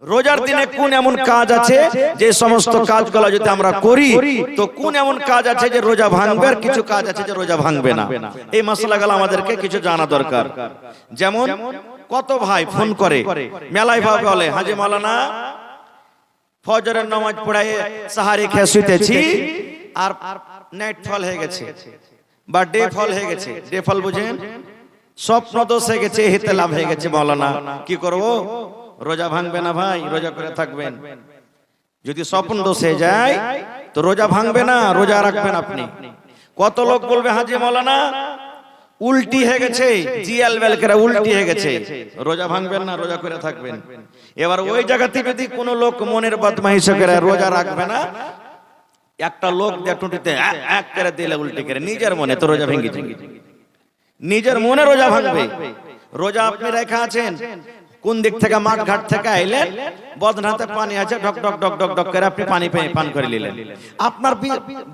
রোজার দিনে কোন এমন কাজ আছে যে সমস্ত কাজগুলো যদি আমরা করি তো কোন এমন কাজ আছে যে রোজা ভাঙবে আর কিছু কাজ আছে যে রোজা ভাঙবে না। এই মাসলাগুলো আমাদেরকে কিছু জানা দরকার। যেমন কত ভাই ফোন করে মেলায় ভাবে বলে, হাজী মাওলানা ফজরের নামাজ পড়ায় সাহারি খেয়ে শুতেছি আর নাইট ফল হয়ে গেছে বা ডে ফল হয়ে গেছে। ডে ফল বুঝেন, স্বপ্ন দোষ হয়ে গেছে, হিতে লাভ হয়ে গেছে। মাওলানা কি করব? রোজা ভাঙবে না ভাই, রোজা করে থাকবেন। যদি স্বপ্ন দোষ হয়ে যায় তো রোজা ভাঙবে না, রোজা রাখবেন আপনি। কত লোক বলবে হাজী মাওলানা উল্টি হয়ে গেছে, জিএল বেল করে উল্টি হয়ে গেছে, রোজা ভাঙবেন না, রোজা করে থাকবেন। এবার ওই জায়গাতে যদি কোনো লোক মনের বদমাইশি করে রোজা রাখবে না, একটা লোক টুটিতে এক করে দিলে উল্টি করে নিজের মনে, তো রোজা ভেঙে যাবে, নিজের মনে রোজা ভাঙবে। রোজা আপনি রেখা আছেন, কোন দিক থেকে মাঠ ঘাট থেকে আইলেন, বদনাতে পানি আছে, ঢক ঢক ঢক ঢক ঢক করে আপনি পানি পান করে নিলেন। আপনার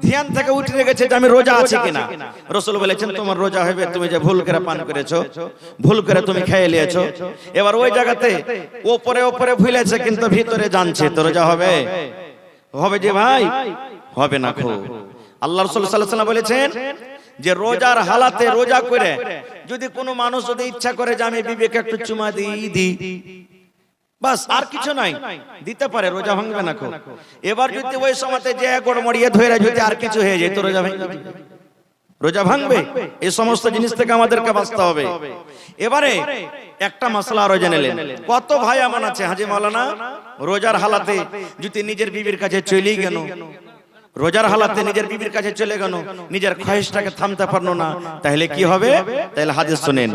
ধ্যান থেকে উঠে গেছে যে আমি রোজা আছি কিনা। রাসূল বলেছেন তোমার রোজা হবে তুমি যে ভুল করে পান করেছো, ভুল করে তুমি খেয়ে নিয়েছো। এবার ওই জায়গাতে উপরে উপরে ভুলেছে কিন্তু ভিতরে জানছে, তো রোজা হবে? হবে যে ভাই? হবে না। খো আল্লাহ রাসূল সাল্লাল্লাহু আলাইহি ওয়াসাল্লাম বলেছেন যে রোজার হালাতে রোজা করে যদি কোনো মানুষ যদি ইচ্ছা করে যে আমি বিবেকে একটু চুমা দিই বাস, আর কিছু নাই, দিতে পারে, রোজা ভাঙবে না। এবার যদি ওই সময়তে যে গড়মড়িয়ে ধরে যদি আর কিছু হয়ে যায় তো রোজা ভাঙবে, রোজা ভাঙবে। এই সমস্ত জিনিস থেকে আমাদেরকে বাঁচতে হবে। এবারে একটা মাসলা আরো জেনে নেন। কত ভাই এমন আছে হাজী মাওলানা রোজার হালাতে যদি নিজের বিবির কাছে চলে গেল, রোজার হালাতে নিজের বিবির কাছে চলে গেল, নিজের খয়েশটাকে থামতে পারলো না, তাহলে কি হবে? তাহলে হাদিস শুনেন।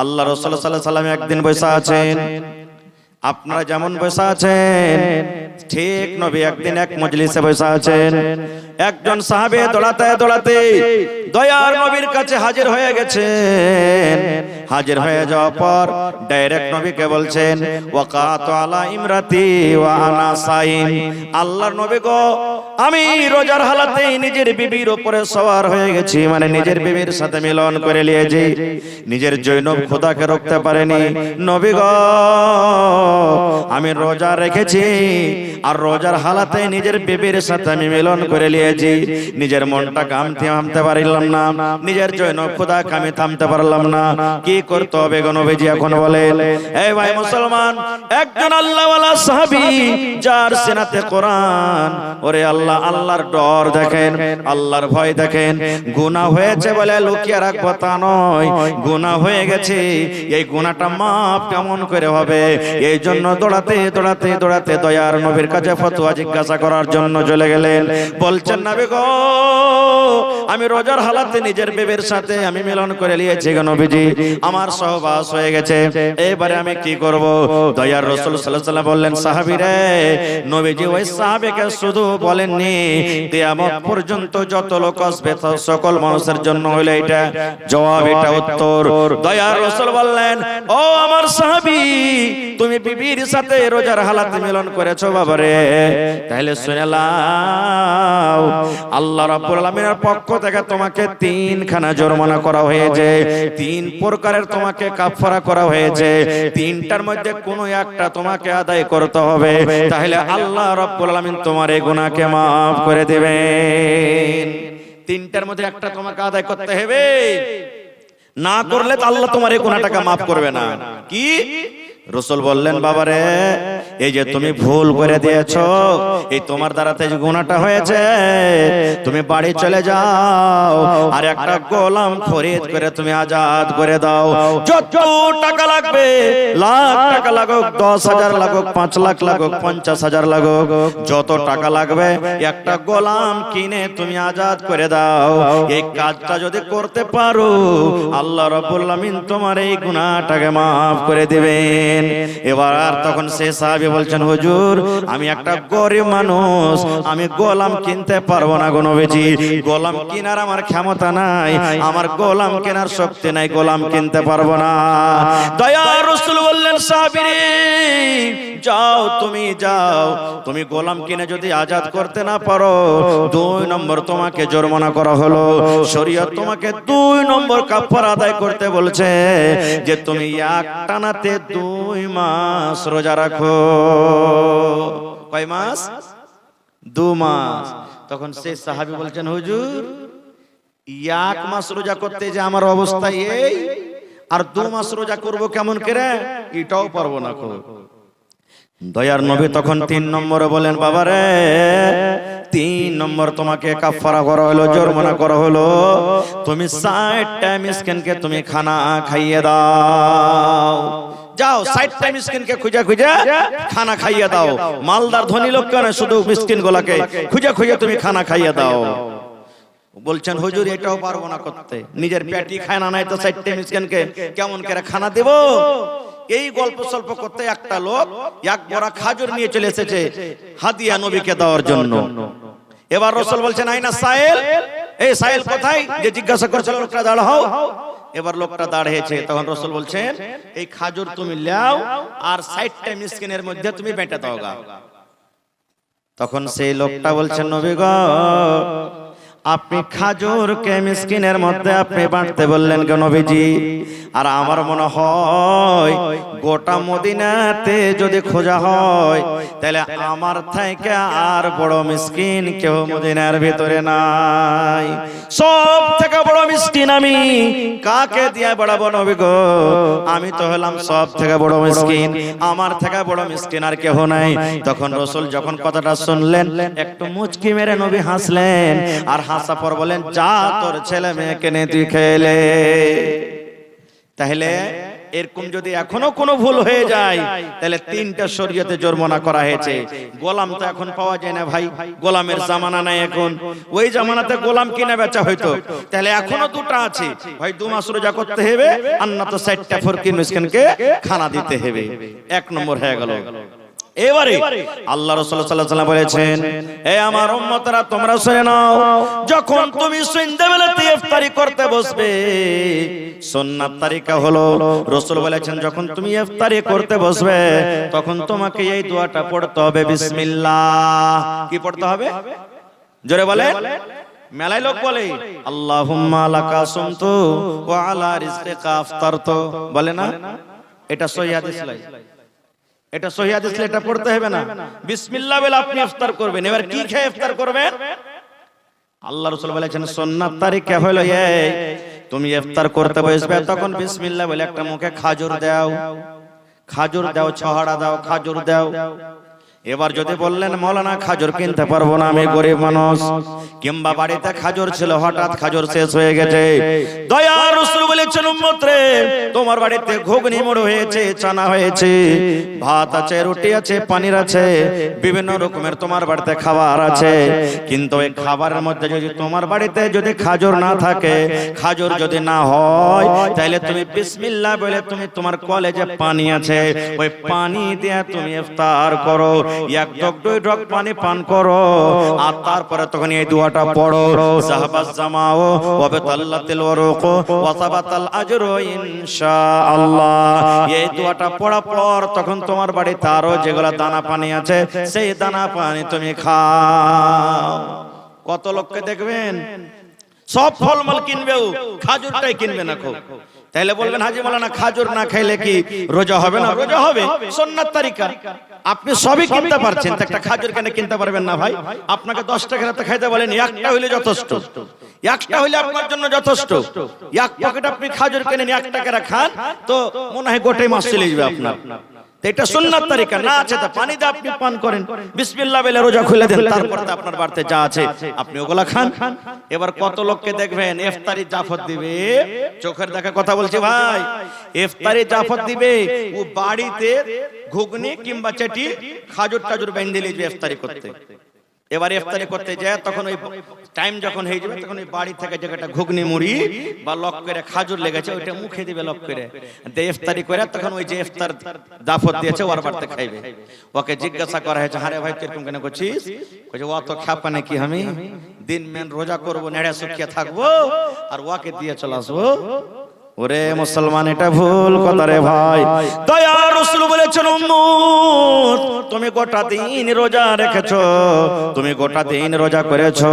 আল্লাহ রাসূল সাল্লাল্লাহু আলাইহি ওয়াসাল্লাম একদিন বসে আছেন, আপনারা যেমন বসে আছেন ঠিক নবী একদিন এক মজলিসে বসে আছেন। একজন সাহাবী দৌড়াতে দৌড়াতে দয়ার নবীর কাছে হাজির হয়ে গেছেন। হাজির হয়ে যাওয়ার পর ডাইরেক্ট নবীকে বলছেন ওয়াকাতু আলা ইমরাতি ওয়া আনা সাইম, আল্লাহর নবী গো আমি রোজার হালাতে নিজের বিবির উপরে সওয়ার হয়ে গেছি, মানে নিজের বিবির সাথে মিলন করে নিয়েছি, নিজের জৈনব খোদাকে রাখতে পারেনি। নবী গো আমি রোজা রেখেছি আর রোজার হালাতে নিজের বিবির সাথে আমি মিলন করে নিয়েছি, নিজের মনটাকে আমি থামতে পারলাম না, নিজের জৈনব খোদাকে আমি থামতে পারলাম না। কি করতে হবে গো নবীজি এখন বলেন? এই ভাই মুসলমান, একজন আল্লাহওয়ালা সাহাবী যার সিনাতে কোরআন, ওরে আল্লাহ, আল্লাহর ডর দেখেন, আল্লাহর ভয় দেখেন। গুনাহ হয়েছে বলে লুকিয়ে রাখবো তা নয়, গুনাহ হয়ে গেছে, এই গুনাহটা মাফ কেমন করে হবে? এই জন্য দৌড়াতে দৌড়াতে দৌড়াতে দয়ার নবীর কাছে ফতোয়া জিজ্ঞাসা করার জন্য চলে গেলেন। বলছেন নবী গো আমি রোজার হালাতে নিজের বিবির সাথে আমি মিলন করে নিয়েছি গো নবীজি, আমার সহবাস হয়ে গেছে, এবারে আমি কি করব? দয়ার রাসূল সাল্লাল্লাহু আলাইহি ওয়াসাল্লাম বললেন সাহাবী রে, নবীজি ওই সাহাবীকে শুধু বলেননি কিয়ামত পর্যন্ত যত লোক আসবে সকল মানুষের জন্য হলো এটা জবাব, এটা উত্তর। দয়ার রাসূল বললেন ও আমার সাহাবী তুমি বিবির সাথে রোজার হালাতে মিলন করেছো বাবারে, তাহলে শুনে নাও আল্লাহ রাব্বুল আলামিনের পক্ষ থেকে তোমাকে 3 খানা জরিমানা করা হয়েছে, 3 প্রকারের তোমাকে কাফারা করা হয়েছে, 3টার মধ্যে কোনো একটা তোমাকে আদায় করতে হবে, তাহলে আল্লাহ রাব্বুল আলামিন তোমার এই গুনাহকে maaf করে দিবেন। 3টার মধ্যে একটা তোমাকে আদায় করতে হবে, না করলে তো আল্লাহ তোমার এই গুনাহটাকে maaf করবে না। কি? রাসূল বললেন বাবারে এই যে তুমি ভুল করে দিয়েছো, এই তোমার দ্বারাতে যে গুনাহটা হয়েছে, তুমি বাড়ি চলে যাও আর একটা গোলাম খরিদ করে তুমি আজাদ করে দাও। যত টাকা লাগবে, লাখ টাকা লাগুক, 10,000 লাগুক, 5 লাখ লাগুক, 50,000 লাগুক, যত টাকা লাগবে একটা গোলাম কিনে তুমি আজাদ করে দাও। এই কাজটা যদি করতে পারো আল্লাহ রাব্বুল আলামিন তোমার এই গুনাহটাকে maaf করে দিবেন। এবার তখন সে সাহাবী বলছেন হুজুর আমি একটা গরিব মানুষ, আমি গোলাম কিনতে পারবো না গো নবীজি, গোলাম কেনার আমার ক্ষমতা নাই, আমার গোলাম কেনার শক্তি নাই, গোলাম কিনতে পারবো না। দয়ার রাসূল বললেন সাহাবী রে যাও, তুমি গোলাম কিনে যদি আজাদ করতে না পারো 2 নম্বর তোমাকে জরিমানা করা হলো। শরীয়ত তোমাকে 2 নম্বর কাফারা আদায় করতে বলছে যে তুমি এক টানাতে 2 মাস রোজা রাখো। কয় মাস? 2 মাস। তখন সেই সাহাবী বলছেন, হুজুর 1 মাস রোজা করতে যে আমার অবস্থা এই, আর 2 মাস রোজা করব কেমন করে, এটাও পারবো না। দয়ার নবী তখন 3 নম্বরে বলেন, বাবারে 3 নম্বর তোমাকে কাফারা করা হলো, জরিমানা করা হলো, তুমি 60টা মিসকিনকে তুমি খানা খাইয়ে দাও। যাও 60টা মিসকিনকে খুঁজে খুঁজে খানা খাইয়ে দাও। মালদার ধনী লোক কেন, শুধু মিসকিন গুলাকে খুঁজে খুঁজে তুমি খানা খাইয়ে দাও। বলছেন হুজুর এটাও পারবো না করতে, নিজের পেটই খায় না, নাই তো 60টা মিসকিনকে কেমন করে খানা দেব। এই গল্প সল্প করতে একটা লোক 1 বড়া খাজুর নিয়ে চলে এসেছে হাদিয়া নবীকে দেওয়ার জন্য। এবার রাসূল বলছেন, আইনা সাইল, এই সাইল কোথায়, যে জিজ্ঞাসা করছিল লোকটা দাঁড়াও। এবার লোকটা দাঁড়িয়েছে, তখন রাসূল বলছেন, এই খাজুর তুমি লাও আর 60টা মিসকিনের মধ্যে তুমি বেঁটে দাও গা। তখন সেই লোকটা বলছেন, নবী গো, আপনি খাজুরকে মিসকিনের মধ্যে আপনি বাঁটতে বললেন কেন নবীজি? আর আমার মনে হয় গোটা মদিনাতে যদি খোঁজা হয় তাহলে আমার থেকে আর বড় মিসকিন কেউ মদিনার ভিতরে নাই। সব থেকে বড় মিসকিন আমি, কাকে দিয়ে বাড়াবো নবী গো? আমি তো হলাম সব থেকে বড় মিসকিন, আমার থেকে বড় মিসকিন আর কেউ নাই। তখন রাসূল যখন কথাটা শুনলেন একটু মুচকি মেরে নবী হাসলেন, আর হাসা পর বলেন, যা তোর ছেলে মেয়েকে নে তুই খেলে। তাহলে এরকম যদি এখনো কোনো ভুল হয়ে যায় তাহলে 3টা শরীয়তে জরিমানা করা হয়েছে। গোলাম তো এখন পাওয়া যায় না ভাই, গোলামের জামানা নাই এখন। ওই জামানাতে গোলাম কিনে বেচা হইতো, তাহলে এখনো 2টা আছে ভাই, 2 মাস রোজা করতে হবে, আর না তো 60টা ফকির মিসকিনকে খানা দিতে হবে। 1 নম্বর হয়ে গেল। এবারে আল্লাহ রাসূল সাল্লাল্লাহু আলাইহি ওয়াসাল্লাম বলেছেন, হে আমার উম্মতরা তোমরা শুনে নাও, যখন তুমি সন্ধ্যাবেলাতে ইফতারি করতে বসবে, সুন্নাত তরিকা হলো রাসূল বলেছেন, যখন তুমি ইফতারি করতে বসবে তখন তোমাকে এই দোয়াটা পড়তে হবে, বিসমিল্লাহ। কি পড়তে হবে? জোরে বলেন। মেলায় লোক বলে আল্লাহুম্মা লাকা সুমতু ওয়া আলা রিজকিকা আফতারতু, বলে না? এটা সহিহ হাদিস নয়, এটা সহিহ হাদিস, এটা পড়তে হবে না। বিসমিল্লাহ বলে আপনি ইফতার করবেন। এবার কি খেয়ে ইফতার করবেন? আল্লাহ রাসূল বলেছেন সুন্নাত তরিকা হলো এই, তুমি ইফতার করতে বসবে তখন বিসমিল্লাহ বলে একটা মুখে খাজুর দাও, খাজুর দাও, ছহাড়া দাও, খাজুর দাও। এবার যদি বললেন মাওলানা খাজুর কিনতে পারবো না, আমি গরিব মানুষ, কিংবা বাড়িতে খাজুর ছিল হঠাৎ খাজুর শেষ হয়ে গেছে, দয়ার রাসূল বলেছেন উম্মত রে, তোমার বাড়িতে ঘুগনি মুড়ি হয়েছে, চানা হয়েছে, ভাত আছে, রুটি আছে, পনির আছে, বিভিন্ন রকমের তোমার বাড়িতে খাবার আছে, কিন্তু এই খাবারের মধ্যে যদি তোমার বাড়িতে যদি খাজুর না থাকে, খাজুর যদি না হয়, তাহলে তুমি বিসমিল্লাহ বলে তুমি তোমার কলেজে পানি আছে, ওই পানি দিয়ে তুমি ইফতার করো, 1 ঢোক 2 ঢোক পানি পান করো, আর তারপরে তখন এই দোয়াটা পড়ো, সাহাবাজ জামাও ওয়া বিতাল্লাতিল ওয়ারুক ওয়া সাবাতাল আজরু ইনশাআল্লাহ। এই দোয়াটা পড়ার পর তখন তোমার বাড়িতে আরো যেগুলা দানা পানি আছে সেই দানা পানি তুমি খাও। কত লোককে দেখবেন সব ফলমূল কিনবেও, খাজুরটাই কিনবে না খুব। তাহলে বলবেন হাজী মাওলানা খাজুর না খাইলে কি রোজা হবে না? রোজা হবে, সুন্নাত তরিকা। আপনি সবই কিনতে পারছেন, একটা খাজুর কেন কিনতে পারবেন না ভাই? আপনাকে 10 টাকা রাতে খাইতে বলেন, একটা হইলে যথেষ্ট, একটা হইলে আপনার জন্য যথেষ্ট। 1 প্যাকেট আপনি খাজুর কিনেন 1 টাকা খান তো মনে হয় গোটাই মাস চলে যাবে আপনার। এটা সুন্নাত তরিকা। না আছে তা পানি দিয়ে আপনি পান করেন, বিসমিল্লাহ বলে রোজা খুলে দেন, তারপর আপনার বাড়িতে যা আছে আপনি ওগুলা খান। এবার কত লোককে দেখবেন ইফতারি জাফত দিবে, চোখের দেখা কথা বলছি ভাই, ইফতারি জাফত দিবে, ও বাড়িতে ঘুগনি কিংবা চেটি খাজুর টাজুর বেঁধে নিয়ে যাবে ইফতারি করতে। এবার ইফতারি করতে যায় তখন ওই টাইম যখন হয়ে যাবে তখন ওই বাড়ি থেকে যেটা ঘুগনি মুড়ি বা লক করে খাজুর লেগেছে ওইটা মুখে দিবে, লক করে দিয়ে ইফতারি করে তখন ওই যে ইফতার দাফত দিয়েছে ওর বাড়িতে খাইবে। ওকে জিজ্ঞাসা করা হয়েছে, আরে ভাই কিরকম কেন করছিস? কইছে ও তো খাপা নাকি, আমি দিন মেন রোজা করবো, নেড়ে শুকিয়ে থাকবো আর ওকে দিয়ে চলে আসবো। ওরে মুসলমান, এটা ভুল কথা রে ভাই। দয়ার রাসূল বলেছেন, উম্মত তুমি গোটা দিন রোজা রেখেছো, তুমি গোটা দিন রোজা করেছো,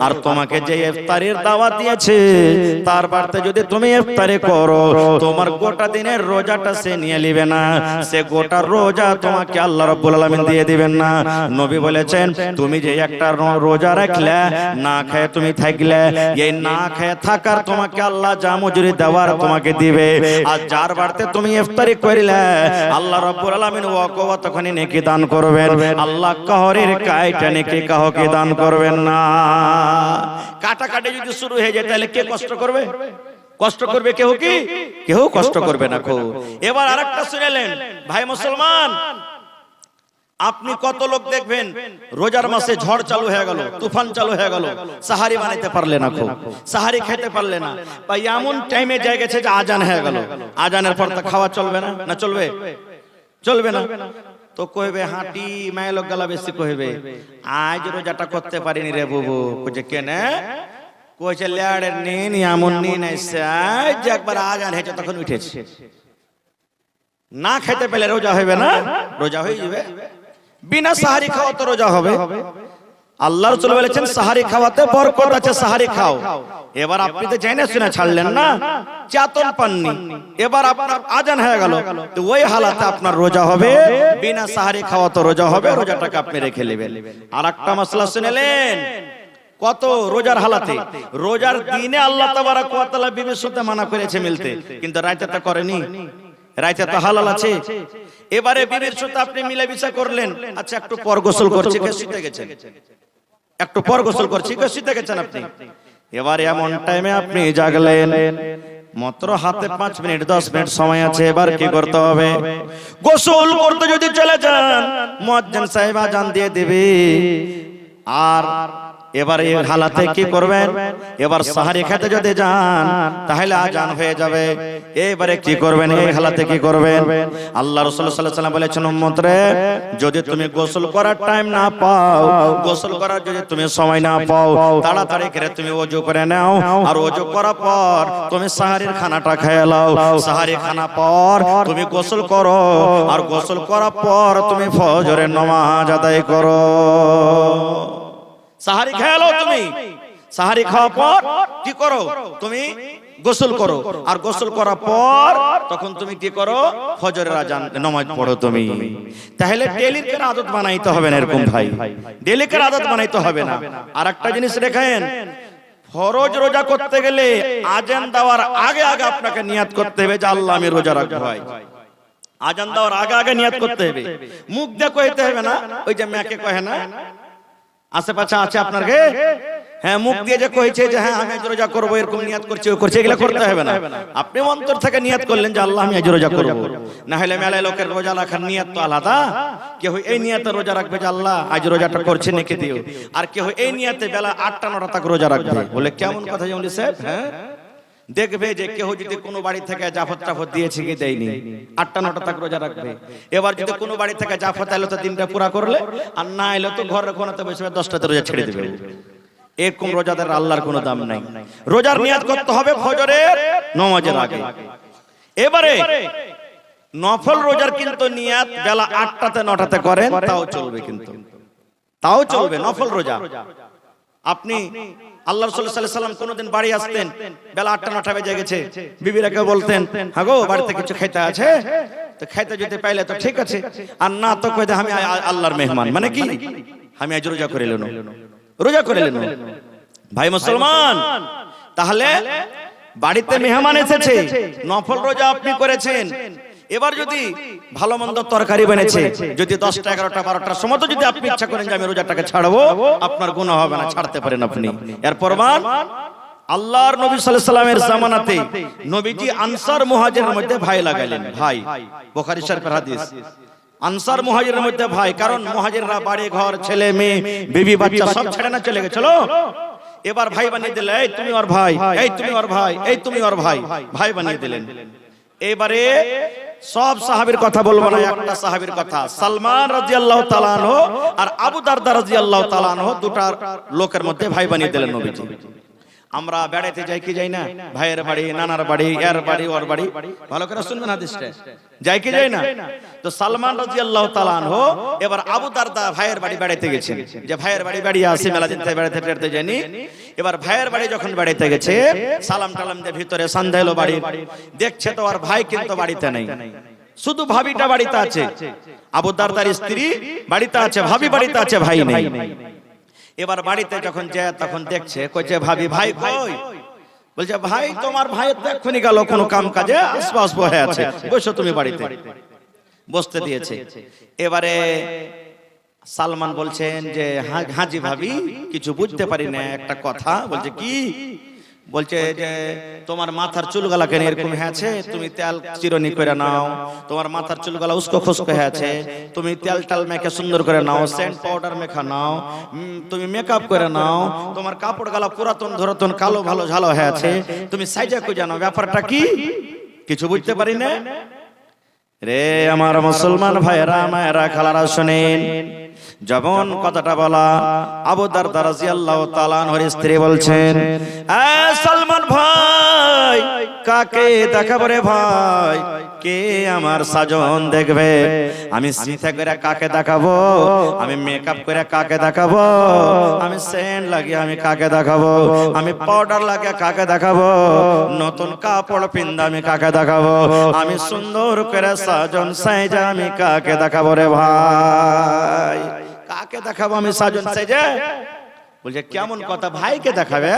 আর তোমাকে যে ইফতারের দাওয়াত দিয়েছে তার বাড়িতে যদি তুমি ইফতারি করো, তোমার গোটা দিনের রোজাটা সে নিয়ে নেবে না, সে গোটা রোজা তোমাকে আল্লাহ রাব্বুল আলামিন দিয়ে দিবেন না। নবী বলেছেন, তুমি যে একটা রোজা রাখলে, না খেয়ে তুমি থাকলে, এই না খেয়ে থাকার তোমাকে আল্লাহ যা মজুরি দেওয়ার তোমাকে দিবে, আর যার বাড়িতে তুমি ইফতারি করিলে আল্লাহ রাব্বুল আলামিন ওয়াকওয়াতখানি নেকি দান করবেন। আল্লাহ কাহরের কাইটা নেকি কাহকে দান করবেন না। কাটাকাটি যদি শুরু হয়ে যায় তাহলে কে কষ্ট করবে? কষ্ট করবে কেউ কি? কেউ কষ্ট করবে না। এবার আরেকটা শুনেলেন ভাই মুসলমান, আপনি কত লোক দেখবেন রোজার মাসে ঝড় চালু হয়ে গেল, তুফান চালু হয়ে গেল, সাহারি বানাইতে পারলে না, সাহারি খেতে পারলে না, বা এমন টাইমে যায় গেছে যে আজান হয়ে গেল, আজানের পর তা খাওয়া চলবে না? না চলবে? চলবে না। তো কইবে হাঁটি মায়ের লোক গলা বেশি কইবে, আজ রোজাটা করতে পারিনি রে বুবু। কইছে কেনে? কইছে লেয়ারের নিন এমন নিন আইছে, আজ একবার আজান হয়েছে তখন উঠেছে। না খেতে পেলে রোজা হবে না? রোজা হয়ে যাবে। বিনা সাহারি খাওয়া তো রোজা হবে। আল্লাহ রাসূল বলেছেন সাহারি খাওয়াতে বরকত আছে, সাহারি খাও। এবার আপনি তো জেনে শুনে ছাড়লেন না, চেতন পাননি, এবার আপনার আজান হয়ে গেল, তো ওই হালাতে আপনার রোজা হবে। বিনা সাহারি খাওয়া তো রোজা হবে, রোজাটাকে আপনি রেখে নেবেন। আর একটা মাসলা শুনেলেন, কত রোজার হালাতে, রোজার দিনে আল্লাহ তাবারক ওয়া তাআলা বিবির সাথে মানা করেছে মিলতে, কিন্তু রাতে তা করেনি। রাতে তো হালাল আছে। এবারে বিবির সাথে আপনি মিলামিশা করলেন, আচ্ছা একটু পর গোসল করছি, কে শুতে গেছেন, একটু পর গোসল করছি, কে শুতে গেছেন আপনি। এবার এমন টাইমে আপনি জাগলেন, মাত্র হাতে 5 মিনিট 10 মিনিট সময় আছে, এবার কি করতে হবে? গোসল করতে যদি চলে যান, মুয়াজ্জিন সাহেব আজান দিয়ে দিবে। আর এবার এই হালাতে কি করবেন? এবার সাহারি খেতে যদি যান তাহলে আজান হয়ে যাবে। এবারে কি করবেন? এই হালাতে কি করবেন? আল্লাহ রাসূল সাল্লাল্লাহু আলাইহি ওয়াসাল্লাম বলেছেন, উম্মত রে, যদি তুমি গোসল করার টাইম না পাও, গোসল করার যদি তুমি সময় না পাও, তাড়াতাড়ি করে তুমি ওযু করে নাও, আর ওযু করার পর তুমি সাহারির খানাটা খেয়ে নাও। সাহারি খানা পর তুমি গোসল করো, আর গোসল করার পর তুমি ফজরের নামাজ আদায় করো। সাহারি খেয়ে নাও তুমি, সাহারি খাওয়ার পর কি করো? তুমি গোসল করো, আর গোসল করার পর তখন তুমি কি করো? ফজরের আজান নামাজ পড়ো তুমি। তাহলে ডেইলি করে আদত বানাইতে হবে না এরকম ভাই, ডেইলি করে আদত বানাইতে হবে না। আর একটা জিনিস দেখেন, ফরজ রোজা করতে গেলে আজান দেওয়ার আগে আগে আপনাকে নিয়াত করতে হবে যে আল্লাহ আমি রোজা রাখবো। ভাই আজান দেওয়ার আগে আগে নিয়াত করতে হবে, মুখ দিয়ে কইতে হবে না। ওই যে মেয়েকে কহে না, আশেপাশে আছে আপনার গে, হ্যাঁ মুখ দিয়ে যে কইছে যে হ্যাঁ আমি আজ রোজা করবো, এরকম নিয়াত করছে ও করছে, এগুলা করতে হবে না। আপনি অন্তর থেকে নিয়াত করলেন যে আল্লাহ আমি আজ রোজা করবো। না হলে মেলায় লোকের রোজা রাখার নিয়াত তো আলাদা। কেউ এই নিয়াতে রোজা রাখবে যে আল্লাহ আজ রোজাটা করছে নাকি দিও, আর কেউ এই নিয়াতে বেলা 8টা 9টা তক রোজা রাখবে। বলে কেমন কথা যেমন সাহেব, হ্যাঁ দেখবে যে কেউ যদি কোনো বাড়ি থেকে জাফর টাফর দিয়েছে কি দেয়নি, 8টা 9টা তক রোজা রাখবে। এবার যদি কোনো বাড়ি থেকে জাফর এলো তো দিনটা পুরা করলে, আর না এলো তো ঘরের কোনাতে বসে 10টাতে রোজা ছেড়ে দেবে। এরকম রোজাদার আল্লাহর কোনো দাম নাই। রোজার নিয়াত করতে হবে ফজরের নামাজের আগে। এবারে নফল রোজার কিন্তু নিয়াত বেলা 8টাতে 9টাতে করেন তাও চলবে, কিন্তু তাও চলবে নফল রোজা। আপনি আল্লাহ রাসূল সাল্লাল্লাহু আলাইহি ওয়াসাল্লাম কোনদিন বাড়ি আসতেন, বেলা 8টা 9টা বেজে গেছে, বিবিরাকে বলতেন হ্যাঁ গো বাড়িতে কিছু খেতে আছে, তো খাইতে যেতে পাইলে তো ঠিক আছে, আর না তো কইতে আমি আল্লাহর মেহমান, মানে কি আমি আজ রোজা করে এলাম, রোজা করে এলাম। ভাই মুসলমান, তাহলে বাড়িতে মেহমান এসেছে, নফল রোজা আপনি করেছেন, এবার যদি ভালো মন্দ তরকারি বানিয়েছে, যদি 10টা 11টা 12টার সময় তো যদি আপনি ইচ্ছা করেন যে আমি রোজাটাকে ছাড়বো, আপনার গুনাহ হবে না, ছাড়তে পারেন আপনি। এর প্রমাণ আল্লাহর নবী সাল্লাল্লাহু আলাইহি ওয়াসাল্লামের জামানাতে নবীজি আনসার মুহাজিরের মধ্যে ভাই লাগাইলেন। ভাই, বুখারী শরীফের হাদিস, আনসার মুহাজিরের মধ্যে ভাই, কারণ মুহাজিররা বাড়ি ঘর ছেলে মেয়ে বিবি বাচ্চা সব ছেড়ে না চলে গেছিল। এবার ভাই বানিয়ে দিলেন, এই তুমি ওর ভাই, এই তুমি ওর ভাই, এই তুমি ওর ভাই, ভাই বানিয়ে দিলেন। এবারে সব সাহাবীর কথা বলবো না, একটা সাহাবীর কথা, সালমান রাদিয়াল্লাহু তাআলা আনহু আর আবু দারদা রাদিয়াল্লাহু তাআলা আনহু, দুটা লোকের মধ্যে ভাই বানিয়ে দিলেন নবীজি। আমরা বেড়াইতে যাই কি যাই না, ভাইয়ের বাড়ি, নানার বাড়ি, এর বাড়ি, ওর বাড়ি, ভালো করে শুনবেন হাদিসটা, যাই কি যাই না? তো সালমান রাদিয়াল্লাহু তাআলা আনহু এবার আবু দারদা ভাইয়ের বাড়ি বেড়াইতে গেছেন, যে ভাইয়ের বাড়ি বেড়িয়ে আসি, মেলা দিন থেকে বেড়াইতে যায়নি। এবার ভাইয়ের বাড়ি যখন বেড়াইতে গেছে, সালাম টালাম দিয়ে ভিতরে সান্ধাইলো বাড়ি, দেখছে তো আর ভাই কিন্তু বাড়িতে নেই, শুধু ভাবিটা বাড়িতে আছে, আবু দারদার স্ত্রী বাড়িতে আছে, ভাবি বাড়িতে আছে, ভাই নেই। এবার বাড়িতে যখন যায় তখন দেখছে, কইছে ভাবি ভাই কই? বলছে ভাই তোমার ভাই তো এক্ষুনি গেল কোনো কাম কাজে, আশপাশ বসে আছে, বসো তুমি বাড়িতে, বসতে দিয়েছে। এবারে সালমান বলছেন যে হাজি ভাবি কিছু বুঝতে পারি না একটা কথা। বলছে কি? বলছে যে তোমার মাথার চুলগুলা কেন এরকম হয়েছে, তুমি তেল চিরনি করে নাও, তোমার মাথার চুলগুলা উস্কো খুস্কো হয়েছে, তুমি তেল টাল মেখে সুন্দর করে নাও, সেন্ট পাউডার মেখা নাও, তুমি মেকআপ করে নাও, তোমার কাপড় গালা পুরাতন ধরাতন কালো ভালো ঝালো হয়েছে, তুমি সাইজা কই জানো, ব্যাপারটা কি? কিছু বুঝতে পারি না রে আমার মুসলমান ভাইরা মায়েরা খালারা শুনেন। যখন কথাটা বলা, আবু দারদা রাদিয়াল্লাহু তাআলা আনহুর স্ত্রী বলছেন, এ সালমান ভাই কাকে দেখাবো রে ভাই, কে আমার সাজন দেখবে? আমি সিথা করে কাকে দেখাবো, আমি মেকআপ করে কাকে দেখাবো, আমি সেন্ট লাগিয়ে আমি কাকে দেখাবো, আমি পাউডার লাগিয়ে কাকে দেখাবো, নতুন কাপড় পিন্দা আমি কাকে দেখাবো, আমি সুন্দর করে সাজন সাইজা আমি কাকে দেখাবো রে ভাই, কাকে দেখাবো আমি সাজন সাইজা? বলছে কেমন কথা, ভাইকে দেখাবে?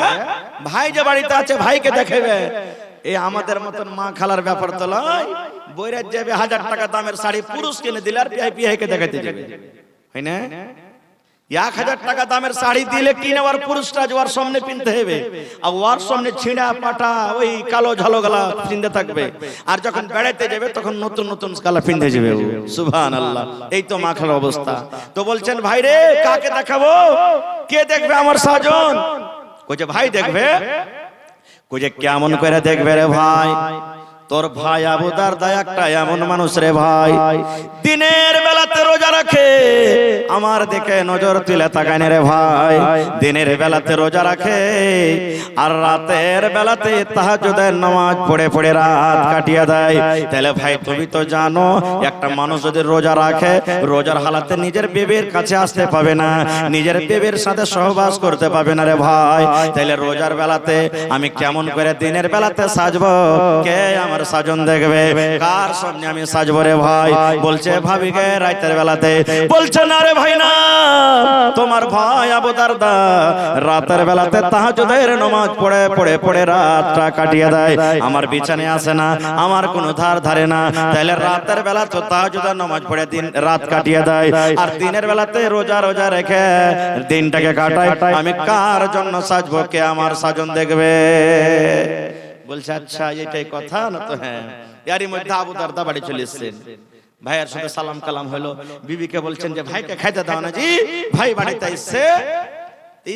ভাই যে বাড়িতে আছে ভাইকে দেখাবে? এই আমাদের মতন মা খালার ব্যাপার তো নয়। বইরাত যাবে 1000 টাকা দামের শাড়ি পুরুষ কিনে দিলে আর পিআইকে দেখাতে যাবে, হয় না? 1000 টাকা দামের শাড়ি দিলে কিনে আর পুরুষটা ওর সামনে পিনতে হবে, আর ওর সামনে ছিঁড়া পাটা ওই কালো ঝালো গালা পিনতে থাকবে, আর যখন বেড়াইতে যাবে তখন নতুন নতুন গালা পিনতে যাবে। সুবহানাল্লাহ, এই তো মা খালার অবস্থা। তো বলছেন ভাই রে কাকে দেখাবো, কে দেখবে আমার সাজন? কইছে ভাই দেখবে। কইছে কেমন করে দেখবে রে ভাই? তোর ভাই আবু দারদা একটা এমন মানুষ রে ভাই, দিনের বেলাতে রোজা রাখে, আমার দিকে নজর তুলে তাকায় না রে ভাই, দিনের বেলাতে রোজা রাখে আর রাতের বেলাতে তাহাজ্জুদের নামাজ পড়ে পড়ে রাত কাটিয়ে দেয়। তাহলে ভাই তুমি তো জানো একটা মানুষ যদি রোজা রাখে, রোজার হালাতে নিজের বিবির কাছে আসতে পাবে না, নিজের বিবির সাথে সহবাস করতে পাবে না রে ভাই। তাহলে রোজার বেলাতে আমি কেমন করে দিনের বেলাতে সাজবো, কে আমার সাজন দেখবে, কার সামনে আমি সাজবো রে ভাই? বলছে ভাবিকে রাতের বেলাতে। বলছে না রে ভাই না, তোমার ভাই আবু দারদা রাতের বেলাতে তাহাজ্জুদের নামাজ পড়ে পড়ে পড়ে রাতটা কাটিয়ে দেয়, আমার বিছানায় আসে না, আমার কোনো ধার ধারে না। তাহলে রাতের বেলা তো তাহাজ্জুদের নামাজ পড়ে দিন রাত কাটিয়ে দেয়, আর দিনের বেলাতে রোজা রোজা রেখে দিনটাকে কাটায়, আমি কার জন্য সাজবো, কে আমার সাজন দেখবে? বলছে আচ্ছা এটাই কথা না? তো হ্যাঁ। এরই মধ্যে আবু দারদা বাড়ি চলে এসেছেন, ভাইয়ের সাথে সালাম কালাম হলো, বিবিকে বলছেন যে ভাইকে খাইতে দাও না। জি ভাই বাড়িতে এসছে।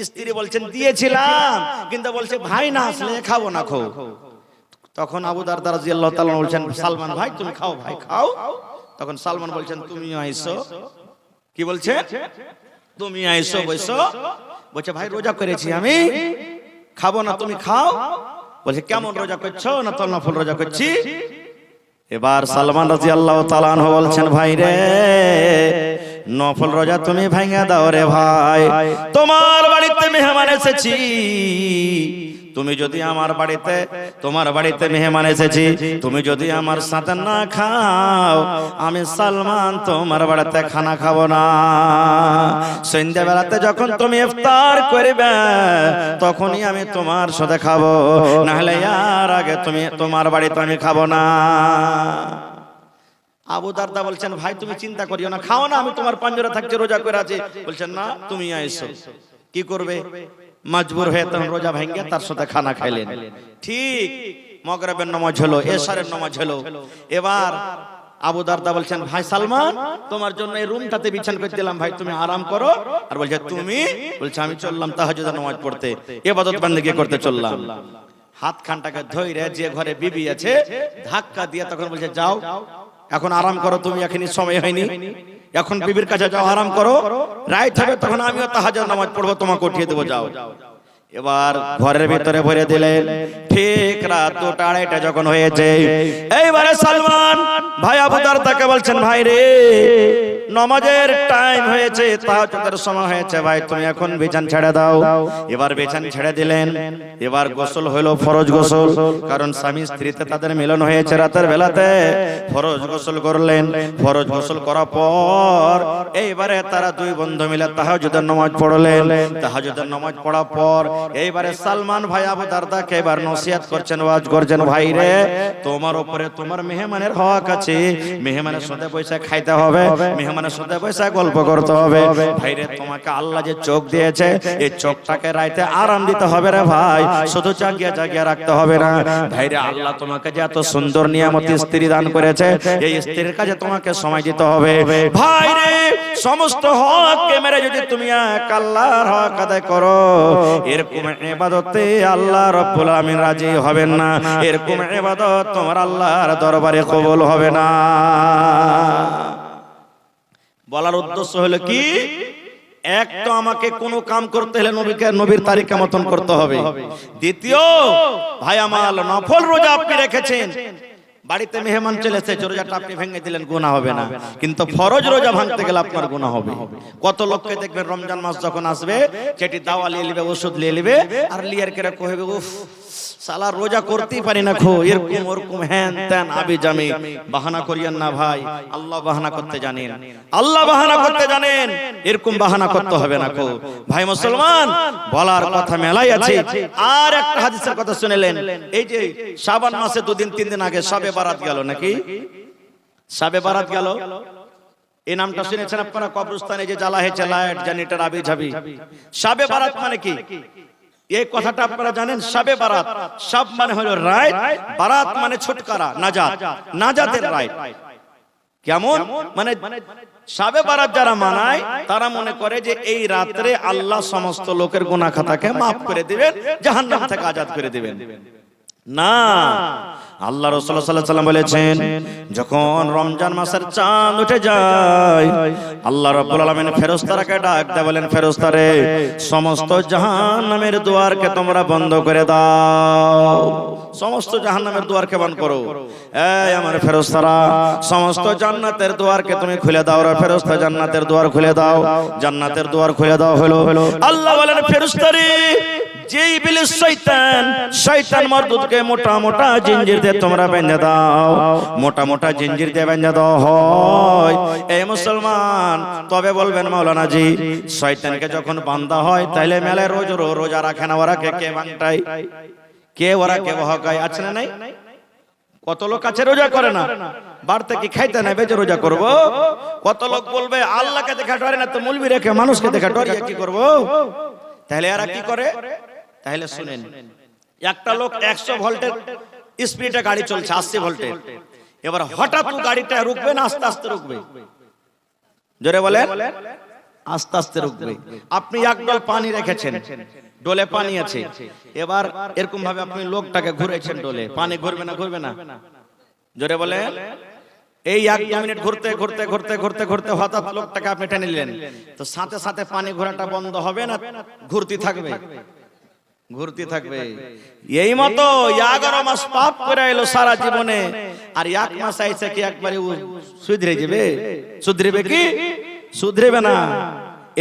স্ত্রী বলছেন দিয়েছিলাম, কিন্তু বলছে ভাই না আসলে খাবো না খাও। তখন আবু দারদা রাদিয়াল্লাহু তাআলা বলছেন সালমান ভাই তুমি খাও, ভাই খাও। তখন সালমান বলছেন তুমিও আইছো। কি বলছে? তুমি আইছো বইছো। বলছে ভাই রোজা করেছি আমি, খাবো না, তুমি খাও। বলছে কেমন রোজা করছো? না তো নফল রোজা করছি। এবার সালমান রাদিয়াল্লাহু তাআলা আনহু বলছেন ভাই রে নফল রোজা তুমি ভাঙা দাও রে ভাই, তোমার বাড়িতে মেহমান এসেছি, তুমি যদি আমার বাড়িতে, তোমার বাড়িতে মেহমান এসেছি, তুমি যদি আমার সাথে না খাও, আমি সালমান তোমার বাড়িতে খানা খাবো না। সন্ধ্যা বেলাতে যখন তুমি ইফতার করবে তখনই আমি তোমার সাথে খাবো, না হলে আর আগে তুমি তোমার বাড়িতে আমি খাবো না। আবু দারদা বলছেন ভাই তুমি চিন্তা করিও না, খাও না, আমি তোমার পাঞ্জরে থাকতে রোজা করে আছি। বলছেন না তুমি আইসো। কি করবে? মজবুর হয়ে তখন রোজা ভেঙে তার সাথে খানা খাইলেন। ঠিক মাগরিবের নামাজ হলো, এশারের নামাজ হলো। এবার আবু দারদা বলছেন ভাই সালমান তোমার জন্য এই রুমটাতে বিছানা করে দিলাম, ভাই তুমি আরাম করো। আর বলছে তুমি? বলছে আমি চললাম তাহাজ্জুদের নামাজ পড়তে, ইবাদত বندگی করতে চললাম। হাত খানটাকে ধইরে যে ঘরে বিবি আছে ধাক্কা দিয়ে তখন বলছে যাও এখন আরাম করো, তুমি এখনই সময় হয়নি, এখন বিবির কাছে যাও আরাম করো, রাইট হবে তখন আমিও তাহাজ্জুদ নামাজ পড়বো, তোমাকে উঠিয়ে দেবো, যাও। এবার ঘরের ভিতরে ভরে দিলেন। ঠিক রাত 2টা 2:30 যখন হয়েছে, এইবারে সালমান ভাই আবু দারদাকে বলছেন, ভাই রে নামাজের টাইম হয়েছে, তাহাজ্জুদের সময় হয়েছে, ভাই তুমি এখন বিছান ছেড়ে দাও। এবার বিছান ছেড়ে দিলেন। এবার গোসল হলো, ফরজ গোসল, কারণ স্বামী স্ত্রীতে তাদের মিলন হয়েছে রাতের বেলাতে। ফরজ গোসল করলেন। ফরজ গোসল করার পর এইবারে তারা দুই বন্ধু মিলে তাহাজ্জুদের নামাজ পড়লেন। তাহাজ্জুদের নামাজ পড়ার পর এইবারে সালমান ভাই আবু দারদাকে এবার নসিহত করছেন, ওয়াজ করছেন, ভাই রে তোমার উপরে তোমার মেহমানের হক আছে, মেহমানের সাথে পয়সা খাইতে হবে, মেহমানের সাথে পয়সা গল্প করতে হবে। ভাই রে তোমাকে আল্লাহ যে চোখ দিয়েছে, এই চোখটাকে রাইতে আরাম দিতে হবে রে ভাই, শুধু জাগিয়ে জাগিয়ে রাখতে হবে না। ভাই রে আল্লাহ তোমাকে যে এত সুন্দর নিয়ামত স্ত্রী দান করেছে, এই স্ত্রীর কাছে তোমাকে সময় দিতে হবে। ভাই রে সমস্ত হককে মেরে যদি তুমি এক আল্লাহর হক আদায় করো, এরকম ইবাদতে আল্লাহ রাব্বুল আমিন রাজি হবেন না, এরকম ইবাদত তোমার আল্লাহর দরবারে কবুল হবে না। বলার উদ্দেশ্য হলো কি, এক তো আমাকে কোন কাম করতে হলে নবীর তারিকা মতন করতে হবে। দ্বিতীয় ভাই আমার নফল রোজা আপনি রেখেছেন, বাড়িতে মেহমান চলেছে, রোজাটা আপনি ভেঙে দিলেন, গুনাহ হবে না, কিন্তু ফরজ রোজা ভাঙতে গেলে আপনার গুনাহ হবে। কত লোককে দেখবেন রমজান মাস যখন আসবে, সেটি দাওয়া নিয়ে নেবে, ওষুধ নিয়ে নেবে, আর লিয়ার করে কইবে উফ সালা রোজা করতেই পারি না খো, এরকম ওরকম হ্যান ত্যান আবি জামি। বাহানা করিয়েন না ভাই, আল্লাহ বাহানা করতে জানেন, আল্লাহ বাহানা করতে জানেন, এরকম বাহানা করতে হবে না খো। ভাই মুসলমান, বলার কথা মেলাই আছে। আর একটা হাদিসের কথা শুনেলেন, এই যে শাবান মাসে 2 দিন 3 দিন আগে শবে বারাত গেল, নাকি শবে বারাত গেল, এই নামটা শুনেছেন আপনারা? কবরস্থানে যে জ্বালা হয়েছে লাইট, জেনারেটর আবি যাবি, শবে বারাত মানে কি এই কথাটা আপনারা জানেন? শবে বারাত, শব মানে হলো রাত, বারাত মানে ছুটকারা, নাজাত, নাজাতের রাত। কেমন মানে শবে বারাত যারা মানায় তারা মনে করে যে এই রাতে আল্লাহ সমস্ত লোকের গুনাহ খাতাকে maaf করে দিবেন, জাহান্নাম থেকে আজাদ করে দিবেন। না, আল্লাহ রাসূল সাল্লাল্লাহু আলাইহি ওয়াসাল্লাম বলেছেন, যখন রমজান মাসের চাঁদ উঠে যায়, আল্লাহ রাব্বুল আলামিন ফেরেশতাকে ডাক দেয়, বলেন ফেরেশতারে সমস্ত জাহান্নামের দুয়ারকে তোমরা বন্ধ করে দাও, সমস্ত জাহান্নামের দুয়ারকে বন্ধ করো। এই আমার ফেরেশতারা সমস্ত জান্নাতের দুয়ারকে তুমি খুলে দাও রে ফেরেশতা, জান্নাতের দুয়ার খুলে দাও, জান্নাতের দুয়ার খুলে দাও। হলো আল্লাহ বলেন ফেরেশতারে যে ইবলিস শয়তান, শয়তান মরদুদকে মোটা মোটা জিঞ্জির দিয়ে তোমরা বেঁধে দাও, মোটা মোটা জিঞ্জির দিয়ে বেঁধে দাও হয়। এই মুসলমান তবে বলবেন মাওলানা জি, শয়তানকে যখন বাঁধা হয় তাইলে মেলে রোজ রোজা রাখে না, ওরা কে ভাঙটাই, কে ওরা কে বহকায়, আছে না নাই? কত লোক আছে রোজা করে না, বাড়তে কি খাইতে না বেজে রোজা করব। কত লোক বলবে আল্লাহকে দেখা ডরে না, তো মুলবি রেখে মানুষকে দেখা ডরিয়ে কি করব। তাহলে এরা কি করে? তাহলে শুনেন, একটা লোক 100 ভোল্টের স্পিডে গাড়ি চলছে, 80 ভোল্টে, এবার হঠাৎ গাড়িটা রুকবে না আস্তে আস্তে রুকবে? জোরে বলেন, আস্তে আস্তে রুকবে। আপনি এক ডোল পানি রেখেছেন, ডোলে পানি আছে, এবার এরকম ভাবে আপনি লোকটাকে ঘুরেছেন ডোলে, পানি ঘুরবে না ঘুরবে না? জোরে বলেন। এই 1-2 মিনিট ঘুরতে ঘুরতে ঘুরতে ঘুরতে ঘুরতে হঠাৎ লোকটাকে আপনি টেনে নিলেন, তো সাথে সাথে পানি ঘোরাটা বন্ধ হবে না ঘুরতে থাকবে? ঘুরতে থাকবে। এই মতো 11 মাস পাপ করে এলো সারা জীবনে, আর 1 মাস আইছে কি একবারে সুধরে যাবে? সুধরিবে কি? সুধরিবে না।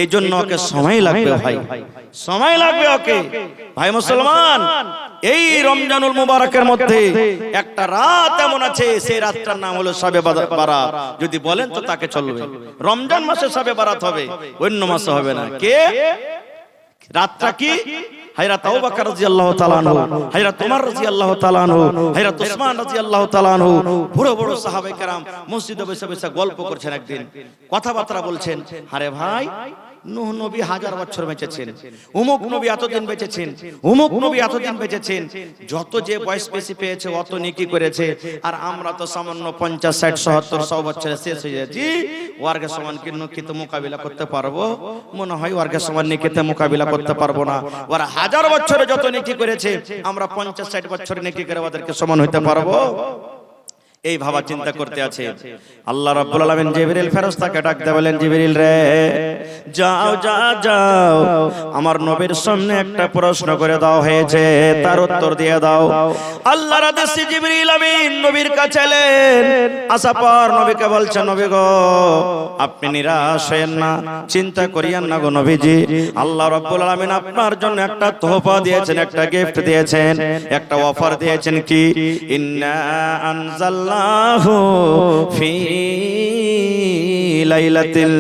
এই জন্য ওকে সময় লাগবে ভাই, সময় লাগবে ওকে। ভাই মুসলমান, এই রমজানুল মুবারকের মধ্যে একটা রাত এমন আছে, সেই রাতটার নাম হলো শবে বারাত। যদি বলেন তো তাকে চলবে। রমজান মাসে শবে বারাত হবে, অন্য মাসে হবে না। কে রাতটা কি? হযরত আবু বকর রাদিয়াল্লাহু তাআলা আনহু, হযরত ওমর রাদিয়াল্লাহু তাআলা আনহু, হযরত উসমান রাদিয়াল্লাহু তাআলা আনহু, বড় বড় সাহাবায়ে কেরাম মসজিদে বসে বসে গল্প করছেন, একদিন কথাবার্তা বলছেন। আরে ভাই, নূহ নবী 1000 বছর বেঁচেছেন, অমুক নবী এতদিন বেঁচেছেন, অমুক নবী এতদিন বেঁচেছেন, যত যে বয়স বেশি পেয়েছে অত নেকি করেছে, আর আমরা তো সামান্য 50, 60, 70, 100 বছরে শেষ হয়ে যাচ্ছি। ওয়ার্গের সমান কি নেকিতে মোকাবিলা করতে পারবো? মনে হয় ওয়ার্গের সমান নেকিতে মোকাবিলা করতে পারবো না। ওরা 1000 বছরে যত নেকি করেছে, আমরা 50, 60 বছরে নেকি করে ওদেরকে সমান হইতে পারবো? এই ভাবা চিন্তা করতে আছে। আল্লাহ রাব্বুল আলামিন জিবরিল ফেরেশতাকে ডাক দিয়ে বলেন, জিবরিল রে যাও যাও আমার নবীর সামনে একটা প্রশ্ন করে দাও হয়েছে, তার উত্তর দিয়ে দাও। আল্লাহর আদেশে জিবরিল আমিন নবীর কাছে এলেন। আসার পর নবীকে বলছেন, নবী গো আপনি নিরাশ হয়েন না, চিন্তা করিয়েন না গো নবীজি। আল্লাহ রাব্বুল আলামিন আপনার জন্য একটা তোহফা দিয়েছেন, একটা গিফট দিয়েছেন, একটা অফার দিয়েছেন। কি? ইন্না আনজালনাহু ফি লাইলাতুল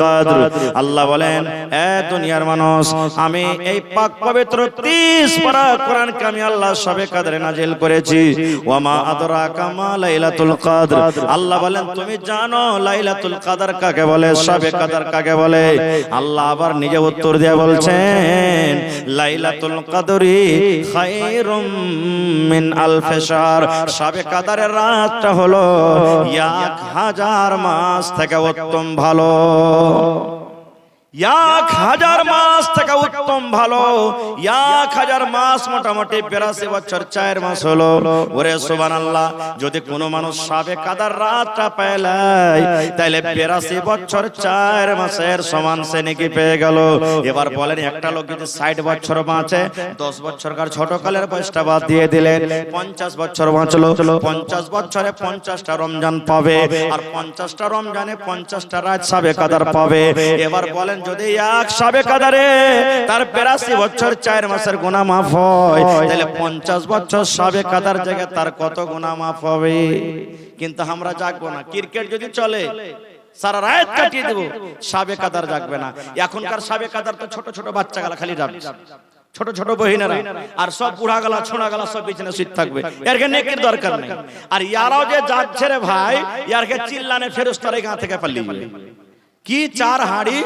কদর। আল্লাহ বলেন, এ দুনিয়ার মানুষ, আমি এই পাক পবিত্র 30 পারা কোরআনকে আমি আল্লাহ শবে কদরে নাজিল করেছি। ওয়া মা আদরাকা মা লাইলাতুল কদর। আল্লাহ বলেন, তুমি জানো লাইলাতুল কদর কাকে বলে, শবে কদর কাকে বলে? আল্লাহ আবার নিজে উত্তর দিয়ে বলছেন, লাইলাতুল কদরি খায়রুম মিন আলফি শাহর। শবে কদরের রাতটা হলো 1000 মাস থেকে উত্তম ভালো। 1000 মাস থেকে উত্তম ভালো। 1000 মাস মোটামুটি 82 বছর 4 মাস হলো। ওরে সুবহানাল্লাহ, যদি কোনো মানুষ শবে কদর রাতটা পেলায় তাহলে 82 বছর 4 মাসের সমান সে নাকি পেয়ে গেল। এবার বলেন, একটা লোক যদি 60 বছর বাঁচে, 10 বছরকার ছোটকালের বয়সটা বাদ দিয়ে দিলেন, 50 বছর বাঁচলো। 50 বছরে 50টা রমজান পাবে, আর 50টা রমজানে 50টা রাত শবে কদর পাবে। এবার বলেন, যদি এক শবে কদরে তার 82 বছর 4 মাসের গুনাহ মাফ হয়, তাহলে 50 বছর শবে কদর জায়গায় তার কত গুনাহ মাফ হবে? কিন্তু আমরা জাগবো না। ক্রিকেট যদি চলে সারা রাত কাটিয়ে দেব, শবে কদর জাগবে না। এখনকার শবে কদর তো ছোট ছোট বাচ্চা গালা খালি যাবে, ছোট ছোট বহিনেরা, আর সব বুড়া গালা ছোড়া গালা সব বিছানা শুয়ে থাকবে। এরকে নেকির দরকার নেই। আর ইয়ারাও যে যাচ্ছে রে ভাই, ইয়ারকে চিল্লানে ফেরেশতারা গা থেকে পালিয়ে যাবে। কি 4 হাঁড়ি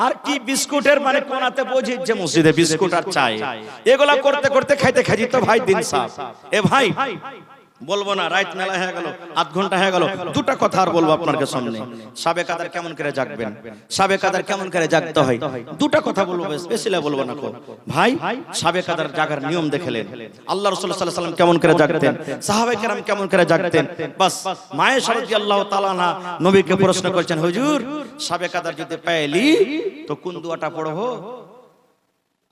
আর কি বিস্কুটের মানে কোনাতে বোঝে যে মসজিদে বিস্কুট আর চাই, এগুলা করতে করতে খাইতে খাইতে তো ভাই দিন সাফ। এ ভাই বলবো না, রাত মেলা হয়ে গেল, আধ ঘন্টা হয়ে গেল, দুটা কথা আর বলবো আপনার সামনে। শবে কদর কেমন করে জাগবেন, শবে কদর কেমন করে জাগতে হয়, দুটা কথা বলবো, বেশি বলবো না। ভাই শবে কদর জাগার নিয়ম দেখলেন, আল্লাহ রাসূল সাল্লাল্লাহু আলাইহি ওয়াসাল্লাম কেমন করে জাগতেন, সাহাবায়ে কেরাম কেমন করে জাগতেন। বাস মায়েশা রাদিয়াল্লাহু তাআলা আনহা নবীকে প্রশ্ন করছেন, হুজুর শবে কদর যদি পেলি তো কোন দোয়াটা পড়বো?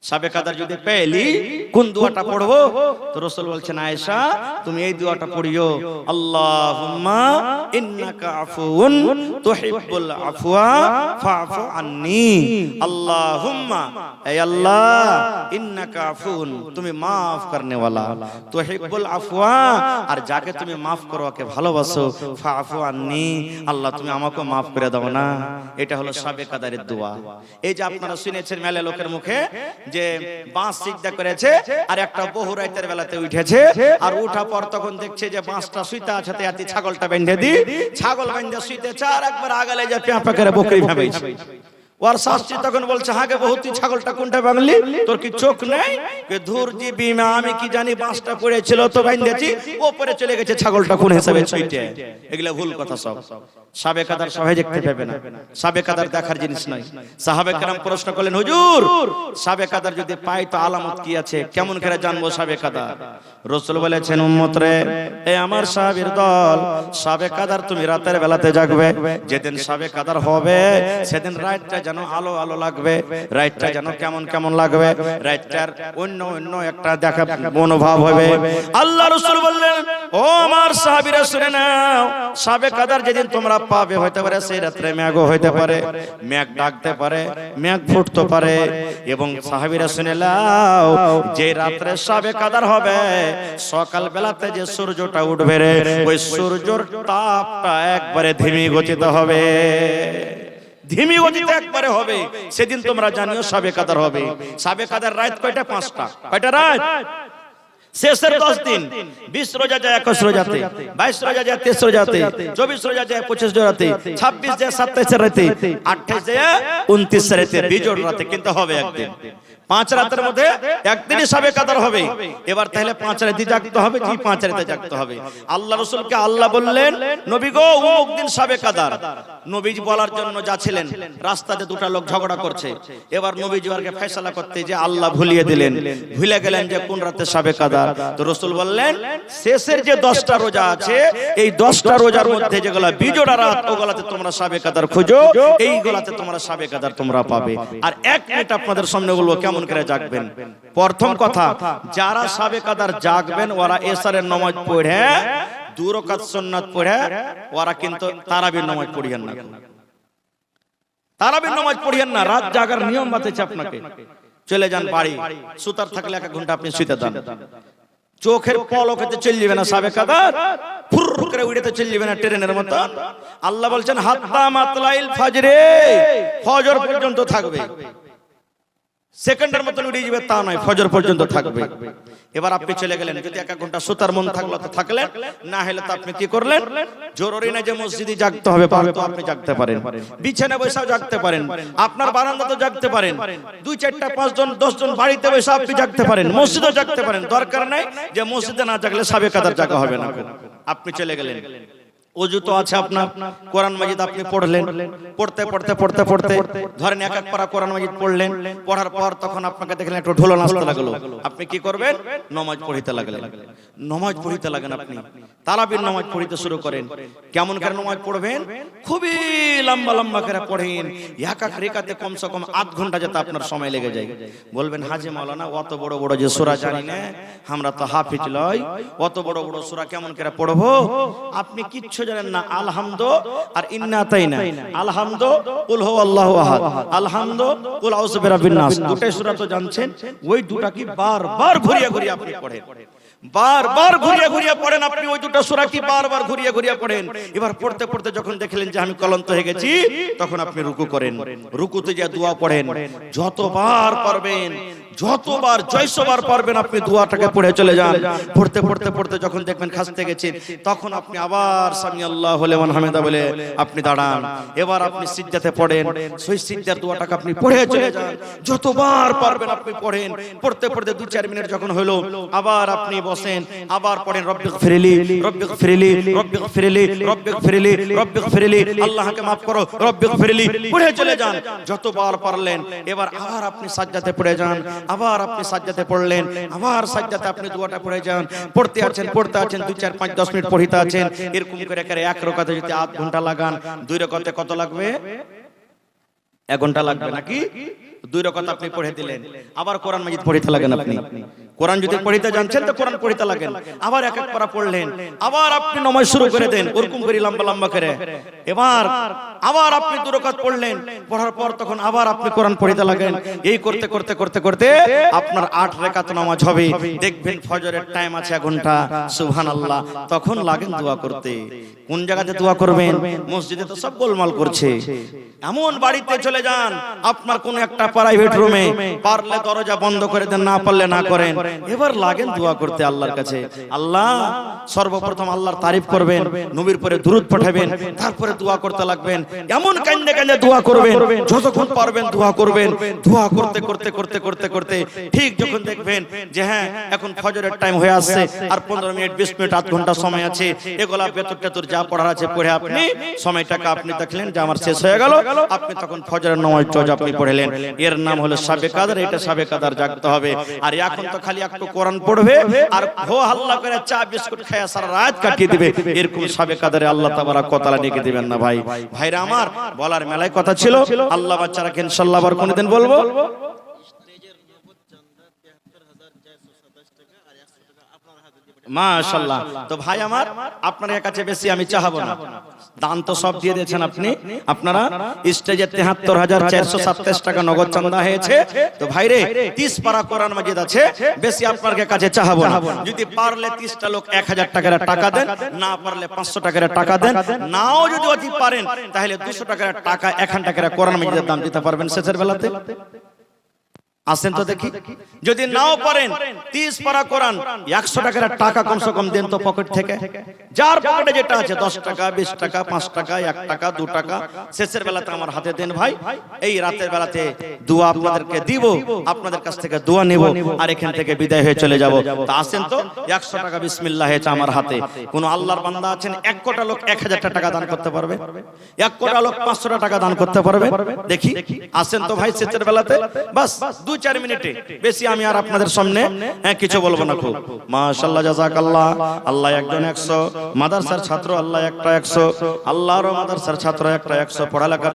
শবে কদর যদি পেলি কোন দোয়াটা পড়বো? তো রাসূল বলছেন, আয়েশা তুমি এই দোয়াটা পড়িও, আল্লাহুম্মা ইন্নাকা আফুউন তুহিব্বুল আফওয়া ফাফু আন্নি। আল্লাহুম্মা, হে আল্লাহ, ইন্নাকা আফুউন, তুমি maaf করনে वाला, তুহিব্বুল আফওয়া, আর যাকে তুমি maaf করো ওকে ভালোবাসো, ফাফু আন্নি, আল্লাহ তুমি আমাকে maaf করে দাও না। এটা হলো শবে কদরের দোয়া। এই যে আপনারা শুনেছেন মেলে লোকের মুখে যে বাঁশ সিজদা করেছে, আর একটা বহু রাতের বেলাতে উঠেছে, আর উঠা পর তখন দেখছে যে বাঁশটা শুইতে আছে, তাতে ছাগলটা বেঁধে দি, ছাগল বেঁধে শুইতেছে, আর একবার আগালে যে পেঁপা করে বকরি ভাবেছে। ওর শাস্ত্রী তখন বলছে, হাগে বহুত ছাগলটা কোনটা বাংলি, তোর কি চোখ নেই? ধুর দিবি মা, আমি কি জানি বাঁশটা পড়েছিল তো বেঁধেছি, ওপরে চলে গেছে ছাগলটা কোন হিসাবে ছুটে। এগুলা ভুল কথা সব। শবে কদর সবাই দেখতে পাবে না, শবে কদর দেখার জিনিস নয়। সাহাবে কেরাম প্রশ্ন করলেন, হুজুর শবে কদর যদি পাই তো আলামত কি আছে, কেমন করে জানবো শবে কদর? রাসূল বলেছেন, উম্মত রে, এ আমার সাহাবীর দল, শবে কদর তুমি রাতের বেলাতে জাগবে। যেদিন শবে কদর হবে সেদিন রাতটা যেন আলো আলো লাগবে, রাতটা যেন কেমন কেমন লাগবে, রাতটার অন্য অন্য একটা দেখা মনোভাব হবে। আল্লাহ রাসূল বললেন, ও আমার সাহাবীরা শুনে নাও, শবে কদর যেদিন তোমরা পাবে, হতে পারে সেই রাতে মেঘও হইতে পারে, মেঘ ডাকতে পারে, মেঘ ফুটতে পারে। এবং সাহাবীরা শুনে নাও, যে রাতে শবে কদর হবে সকাল বেলাতে যে সূর্যটা উঠবে রে, ওই সূর্যের তাপটা একবারে ধীমি গতিতে হবে, ধীমি গতিতে একবারে হবে। সেদিন তোমরা জানিও শবে কদর হবে। শবে কদর রাত কয়টা? 5টা। কয়টা রাত? শেষের 10 দিন, 20 রোজা যায় 21 রোজাতে, 22 রোজা যায় 23 রোজাতে, 24 রোজা যায় 25 রোজাতে, 26 যায় 27 রাতে, 28 যায় 29 রাতে, বিজোড় রাতে, কিন্তু হবে একদিন। 5 রাতের মধ্যে একদিনই সাবে কাদার হবে। এবার তাহলে 5 রাতে জাগতে হবে, জি 5 রাতে জাগতে হবে। আল্লাহ রাসূলকে আল্লাহ বললেন, নবী গো অমুক দিন সাবে কাদার। নবীজি বলার জন্য যাচ্ছিলেন, রাস্তাতে দুটো লোক ঝগড়া করছে। এবার নবীজি ওরকে ফয়সালা করতে যে আল্লাহ ভুলিয়ে দিলেন, ভুলে গেলেন যে কোন রাতে সাবে কাদার। তো রাসূল বললেন, শেষের যে 10টা রোজা আছে, এই 10টা রোজার মধ্যে যেগুলো বিজোড়া রাত, ওগুলাতে তোমরা সাবে কাদার খুঁজো, এইগুলাতে তোমরা সাবে কাদার তোমরা পাবে। আর 1 মিনিট আপনাদের সামনে বলবো কেমন করে জাগবেন। প্রথম কথা, যারা সাবে কাদার জাগবেন ওরা এশারের নামাজ পড়ে 2 রাকাত সুন্নাত পড়ে ওরা কিন্তু তারাবির নামাজ পড়িয়েন না। তারাবির নামাজ পড়িয়েন না, রাত জাগার নিয়ম বাতাইছে আপনাকে। চলে যান বাড়ি, সুতার থাকলে 1 ঘন্টা আপনি শুইতে দেন। চোখের পলকেতে চলে যাবে না সাবে কাদার, ফুর করে উড়েতে চলে যাবে না ট্রেনের মতো। আল্লাহ বলছেন হাত্তা মাতলাইল ফাজরে, ফজর পর্যন্ত থাকবে। সেকেন্ডের মতন উড়ে যাবে তা নয়, ফজর পর্যন্ত থাকবে। এবার আপনি চলে গেলেন, যদি 1 ঘন্টা সুতার মন থাকলো তো থাকলেন, না হলে তো আপনি কি করলেন, জরুরি না যে মসজিদে জাগতে হবে, তো আপনি জাগতে পারেন, বিছানা বসেও জাগতে পারেন, আপনার বারান্দাতে জাগতে পারেন, 2, 4, 5 জন 10 জন বাড়িতে বসে আপনি জাগতে পারেন, মসজিদেও জাগতে পারেন। দরকার নাই যে মসজিদে না জাগলে সাবে কাদার জাগা হবে না। আপনি চলে গেলেন, ওযু তো আছে আপনার, কোরআন মাজিদ আপনি পড়লেন, পড়তে পড়তে পড়তে পড়তে ধরেন 1 পারা কোরআন মাজিদ পড়লেন, পড়ার পর তখন আপনাকে দেখলেন একটু ঢোল নাচতে লাগলো। আপনি কি করবেন, নামাজ পড়িতে লাগলেন। নামাজ পড়িতে লাগেন, আপনি তারাবির নামাজ পড়িতে শুরু করেন। কেমন করে নামাজ পড়বেন, খুবই লম্বা লম্বা করে পড়েন। এক এক রেকাতে কমসে কম 8 ঘন্টা যেতে আপনার সময় লেগে যায়। বলবেন হাজী মাওলানা অত বড় বড় যে সূরা জানি না, আমরা তো হাফিজ লই, অত বড় বড় সূরা কেমন করে পড়বো? আপনি কিচ্ছু জানেন না। আলহামদু আর ইন্না আতাইনা, আলহামদু কুল হুয়াল্লাহু আহাদ, আলহামদু কুল আউযু বিরাব্বিন নাস, দুটোই সূরা তো জানছেন। ওই দুটা কি বারবার ঘুরিয়ে ঘুরিয়ে আপনি পড়েন, বারবার ঘুরিয়ে ঘুরিয়ে পড়েন আপনি ওই দুটো সূরা কি বারবার ঘুরিয়ে ঘুরিয়ে পড়েন। এবার পড়তে পড়তে যখন দেখলেন যে আমি ক্লান্ত হয়ে গেছি, তখন আপনি রুকু করেন। রুকুতে গিয়ে দোয়া পড়েন, যতবার পারবেন, যতবার জয়সবার পারবেন আপনি দোয়াটাকে পড়ে চলে যান। পড়তে পড়তে পড়তে যখন দেখবেন খাসতে গেছেন, তখন আপনি আবার সামি আল্লাহু লিমান হামিদা বলে আপনি দাঁড়ান। এবার আপনি সিজদাতে পড়েন, সেই সিজদার দোয়াটাকে আপনি পড়ে চলে যান, যতবার পারবেন আপনি পড়েন। পড়তে পড়তে 2-4 মিনিট যখন হলো, আবার আপনি বসেন, আবার পড়েন রব্বিগফিরলি রব্বিগফিরলি রব্বিগফিরলি রব্বিগফিরলি রব্বিগফিরলি, আল্লাহকে maaf করো রব্বিগফিরলি, পড়ে চলে যান যতবার পারলেন। এবার আবার আপনি সাজদাতে পড়ে যান, আবার আপনি সাজদাতে পড়লেন, আবার সাজদাতে আপনি দোয়াটা পড়ে যান। পড়তে আছেন 2, 4, 5, 10 মিনিট পড়িতে আছেন। এরকম করে করে 1 রাকাতে যদি 8 ঘন্টা লাগান, 2 রাকাতে কত লাগবে? 1 ঘন্টা লাগবে নাকি? 2 রাকাত আপনি পড়ে দিলেন, আবার কোরআন মাজিদ পড়িতে লাগেন। আপনি কোরআন যদি পড়িতে জানছেন তো কোরআন পড়িতে লাগেন, আবার 1 পারা পড়লেন, আবার আপনি নামাজ শুরু করে দেন ওরকম করে লম্বা লম্বা করে। এবার আবার আপনি 2 রাকাত পড়লেন, পড়ার পর তখন আবার আপনি কোরআন পড়িতে লাগেন। এই করতে করতে করতে করতে আপনার 8 রাকাত নামাজ হবে। দেখবেন ফজরের টাইম আছে 1 ঘন্টা, সুবহানাল্লাহ। তখন লাগেন দোয়া করতে। কোন জায়গাতে দোয়া করবেন? মসজিদে তো সব গোলমাল করছে। এমন বাড়িতে চলে যান, আপনার কোন একটা প্রাইভেট রুমে, পারলে দরজা বন্ধ করে দেন, না পারলে না করেন। এবার লাগেন দোয়া করতে আল্লাহর কাছে। আল্লাহ সর্বপ্রথম আল্লাহর তারিফ করবেন, নবীর পরে দুরূদ পাঠাবেন, তারপরে দোয়া করতে লাগবেন। এমন কান্দে কান্দে দোয়া করবেন, যতক্ষণ পারবেন দোয়া করবেন। দোয়া করতে করতে করতে করতে করতে ঠিক যখন দেখবেন যে হ্যাঁ এখন ফজরের টাইম হয়ে আসছে, আর 15 মিনিট 20 মিনিট 8 ঘন্টা সময় আছে, এগুলা বেতর টেতর যা পড়ার আছে পড়ে আপনি সময়টাকে আপনি দেখলেন যে আমার শেষ হয়ে গেল, আপনি তখন ফজরের নামাজ আপনি পড়লেন। এর নাম হলো সাবে কাদার। এটা সাবে কাদার জাগতে হবে। আর এখন তো খালি একটু কোরআন পড়বে আর হো হাল্লা করে চা বিস্কুট খায় সারা রাত কাটিয়ে দিবে। এরকম সাবে কাদারে আল্লাহ তাবারাক ওয়া তাআলা নিয়ে দিবেন না ভাই। ভাইরা আমার, বলার মেলায় কথা ছিল, আল্লাহ বাচ্চারাকে ইনশাআল্লাহ আবার কোনদিন বলবো। মাশাআল্লাহ। তো ভাই আমার, আপনার কাছে বেশি আমি চাহাবো না, দান তো সব দিয়ে দিয়েছেন আপনি। আপনারা স্টেজে ৭৩,৪২৭ টাকা নগদ চাঁদা হয়েছে। তো ভাইরে 30 পারা কোরআন মাজিদ আছে, বেশি আপনার কাছে চাহাবো না। যদি পারলে 30টা লোক 1000 টাকার টাকা দেন, না পারলে 500 টাকার টাকা দেন, নাও যদি অতি পারেন তাহলে 200 টাকার টাকা 1 টাকার কোরআন মাজিদের দাম দিতে পারবেন শেষের বেলাতে। আসেন তো দেখি, যদি নাও পারেন 30 পারা কোরআন 100 টাকার টাকা কমসে কম দেন তো পকেট থেকে। যার পকেটে যেটা আছে 10 টাকা 20 টাকা 5 টাকা 1 টাকা 2 টাকা শেষের বেলাতে আমার হাতে দেন ভাই। এই রাতের বেলাতে দোয়া আপনাদেরকে দিব, আপনাদের কাছ থেকে দোয়া নেব আর এখান থেকে বিদায় হয়ে চলে যাব। তা আসেন তো 100 টাকা বিসমিল্লাহ হয়েছে আমার হাতে। কোন আল্লাহর বান্দা আছেন 1 কোটি লোক 1000 টাকা দান করতে পারবে? 1 কোটি লোক 500 টাকা দান করতে পারবে? দেখি আসেন তো ভাই শেষের বেলাতে, বাস 2-4 মিনিটে, বেশি আমি আর আপনাদের সামনে কিছু বলবো না। খুব মাশাআল্লাহ জাযাকাল্লাহ। আল্লাহ একজন 100, মাদ্রাসার ছাত্র আল্লাহ একটা 100, আল্লাহর মাদ্রাসার ছাত্র একটা 100, পড়ালেখা